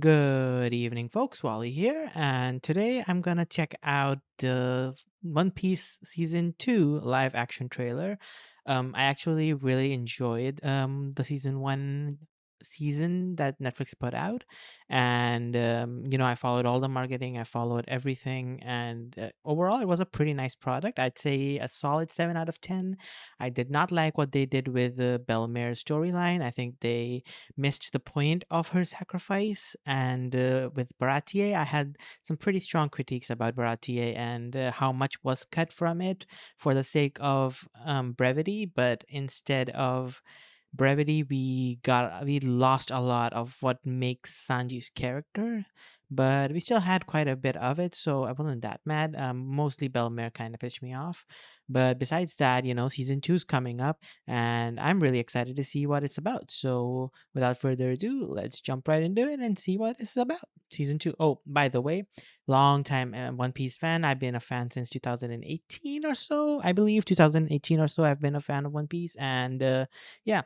Good evening, folks. Wally here, and today I'm gonna check out the One Piece Season 2 live action trailer. I actually really enjoyed the season that Netflix put out, and I followed all the marketing, I followed everything, and overall, it was a pretty nice product. I'd say a solid 7 out of 10. I did not like what they did with the Belmare's storyline. I think they missed the point of her sacrifice. And with Baratier, I had some pretty strong critiques about Baratier and how much was cut from it for the sake of brevity. But instead of brevity, we lost a lot of what makes Sanji's character. But we still had quite a bit of it, so I wasn't that mad. Mostly Belmare kind of pissed me off. But besides that, season two's coming up, and I'm really excited to see what it's about. So without further ado, let's jump right into it and see what it's about. Season 2. Oh, by the way, long time One Piece fan. I've been a fan since 2018 or so. I believe 2018 or so I've been a fan of One Piece, and yeah,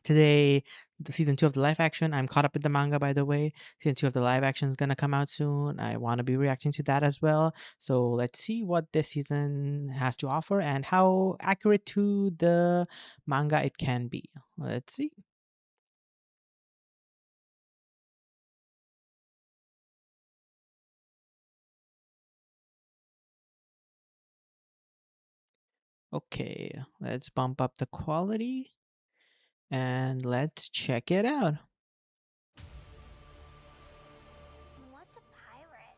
today the season 2 of the live action, I'm caught up with the manga, by the way. Season 2 of the live action is going to come out soon. I want to be reacting to that as well. So let's see what this season has to offer and how accurate to the manga it can be. Let's see. Okay, let's bump up the quality and let's check it out. What's a pirate?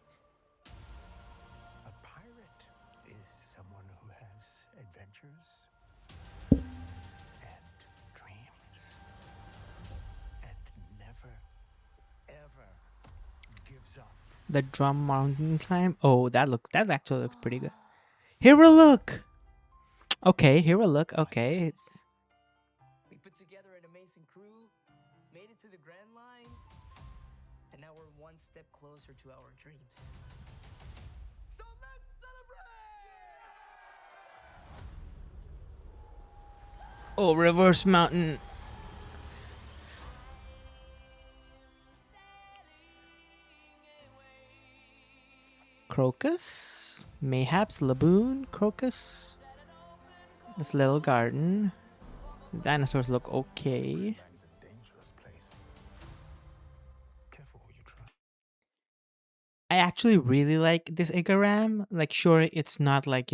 A pirate is someone who has adventures and dreams and never, ever gives up. The drum mountain climb. Oh, that actually looks pretty good. Hero look. Okay, hero look. Okay. We put together an amazing crew, made it to the Grand Line, and now we're one step closer to our dreams. So let's celebrate! Oh, reverse mountain. Crocus, mayhaps Laboon, Crocus. This little garden. Dinosaurs look okay. Land is a dangerous place. Careful who you trust. I actually really like this Igaram. Like, sure, it's not like,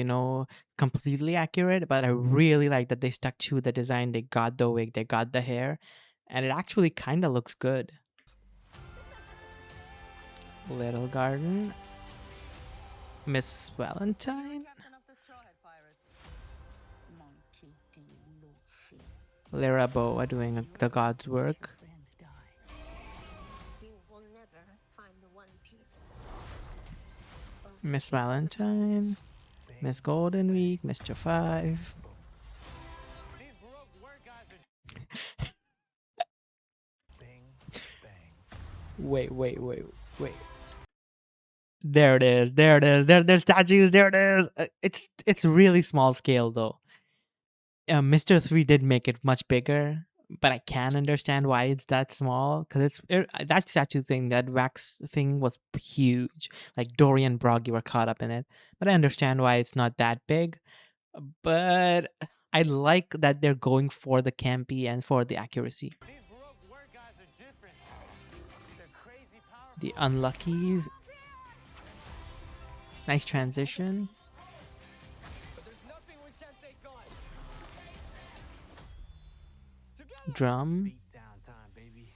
completely accurate, but I really like that they stuck to the design. They got the wig, they got the hair, and it actually kind of looks good. Little garden. Miss Valentine. Captain of the Straw Hat Pirates. Monkey D. Luffy. Liraboa doing the god's work. Friends die. You will never find the One Piece. Miss Valentine. Miss Golden Week. Mr. 5. These Baroque work guys are Bang, bang. Wait. There it is. There's statues. There it is. It's really small scale though. Mr. 3 did make it much bigger, but I can understand why it's that small because that statue thing, that wax thing was huge. Like Dory and Broggy were caught up in it, but I understand why it's not that big. But I like that they're going for the campy and for the accuracy. these Baroque work guys are different. They're crazy powerful. The unluckies. Nice transition. But there's nothing we can't take on. Together. Drum. Beat down time, baby.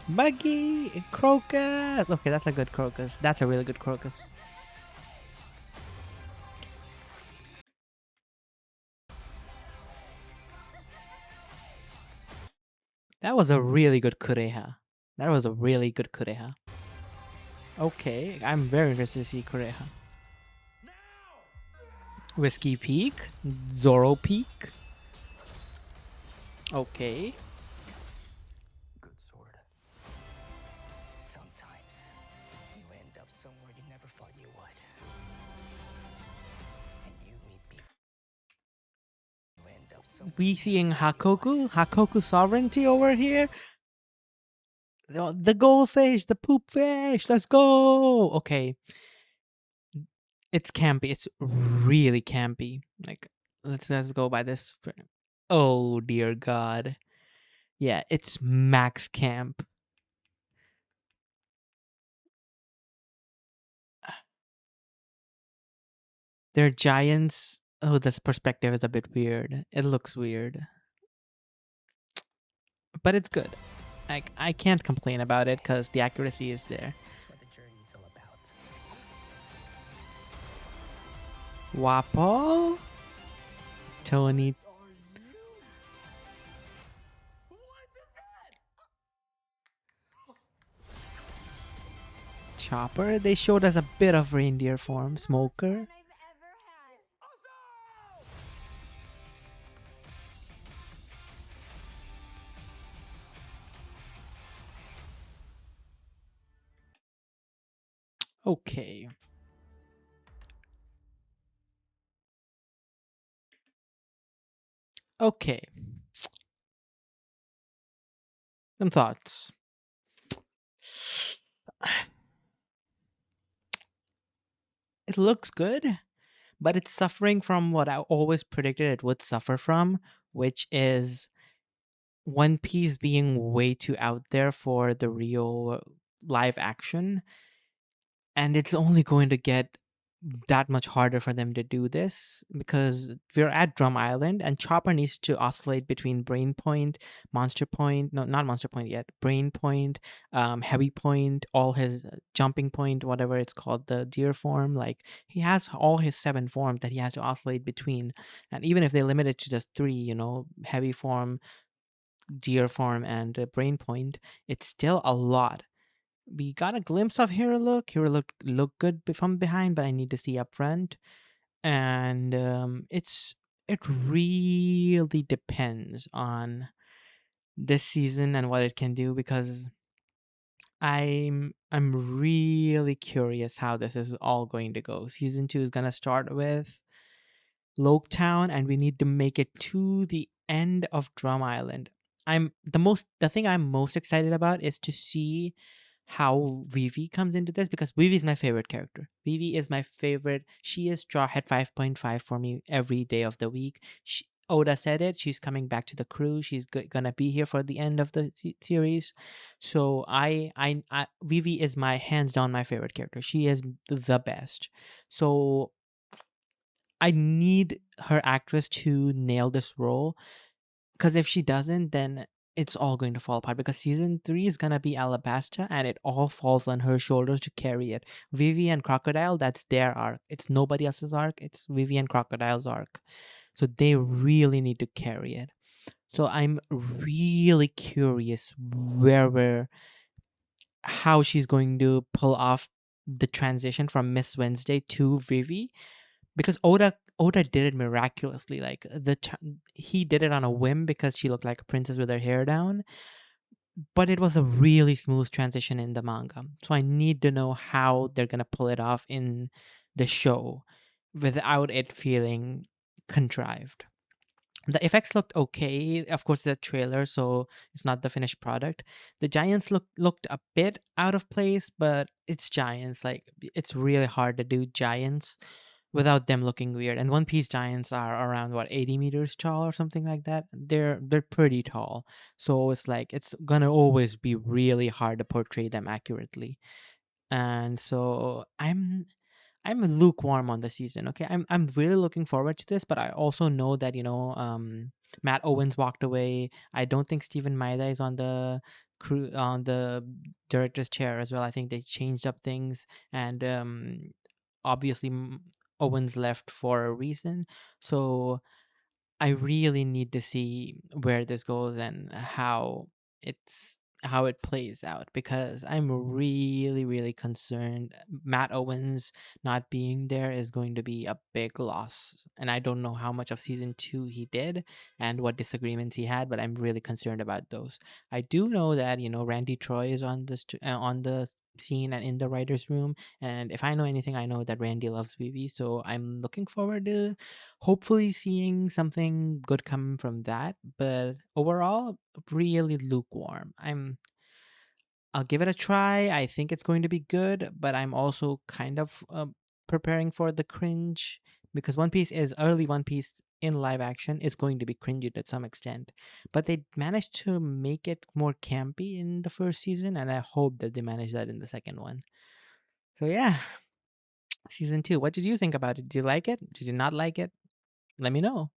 Buggy. Crocus. Okay, that's a good crocus. That's a really good crocus. That was a really good Kureha. That was a really good Kureha. Okay, I'm very interested to see Kureha. Whiskey Peak. Zoro Peak. Okay. Good sword. Sometimes you end up somewhere you never thought you would. And you meet people. You end up somewhere we seeing Hakoku sovereignty over here. The goldfish, the poop fish. Let's go. Okay, it's campy. It's really campy. Like let's go by this. Oh dear God. Yeah, it's max camp. They're giants. Oh, this perspective is a bit weird. It looks weird, but it's good. Like I can't complain about it because the accuracy is there. That's what the journey's all about. Wapo, Tony, Chopper. They showed us a bit of reindeer form. Smoker. I've ever had. Okay. Okay. Some thoughts. It looks good, but it's suffering from what I always predicted it would suffer from, which is One Piece being way too out there for the real live action. And it's only going to get that much harder for them to do this because we're at Drum Island and Chopper needs to oscillate between Brain Point, Monster Point, no, not Monster Point yet, Brain Point, Heavy Point, all his jumping point, whatever it's called, the deer form. Like he has all his 7 forms that he has to oscillate between. And even if they limit it to just 3, heavy form, deer form, and Brain Point, it's still a lot. We got a glimpse of Hero look. Hero look good from behind, but I need to see up front. And it really depends on this season and what it can do because I'm really curious how this is all going to go. Season 2 is gonna start with Loketown, and we need to make it to the end of Drum Island. The thing I'm most excited about is to see how Vivi comes into this because Vivi is my favorite character. Vivi is my favorite. She is Strawhead 5.5 for me every day of the week. Oda said it. She's coming back to the crew. She's gonna be here for the end of the series. So Vivi is my hands down my favorite character. She is the best. So I need her actress to nail this role because if she doesn't, then it's all going to fall apart because season 3 is going to be Alabasta and it all falls on her shoulders to carry it. Vivi and Crocodile, that's their arc. It's nobody else's arc. It's Vivi and Crocodile's arc. So they really need to carry it. So I'm really curious how she's going to pull off the transition from Miss Wednesday to Vivi because Oda did it miraculously. Like he did it on a whim because she looked like a princess with her hair down, but it was a really smooth transition in the manga. So I need to know how they're gonna pull it off in the show without it feeling contrived. The effects looked okay. Of course, it's a trailer, so it's not the finished product. The giants looked a bit out of place, but it's giants. Like it's really hard to do giants without them looking weird. And One Piece giants are around what 80 meters tall or something like that. They're pretty tall, so it's like it's gonna always be really hard to portray them accurately. And so I'm lukewarm on the season. Okay, I'm really looking forward to this, but I also know that Matt Owens walked away. I don't think Stephen Maeda is on the crew on the director's chair as well. I think they changed up things, and obviously Owens left for a reason. So I really need to see where this goes and how it plays out because I'm really really concerned. Matt Owens not being there is going to be a big loss, and I don't know how much of season 2 he did and what disagreements he had, but I'm really concerned about those. I do know that Randy Troy is on the scene and in the writer's room. And if I know anything, I know that Randy loves Vivi. So I'm looking forward to hopefully seeing something good come from that. But overall, really lukewarm. I'll give it a try. I think it's going to be good, but I'm also kind of preparing for the cringe because One Piece is early One Piece in live action is going to be cringy to some extent. But they managed to make it more campy in the first season, and I hope that they manage that in the second one. So yeah, season 2. What did you think about it? Did you like it? Did you not like it? Let me know.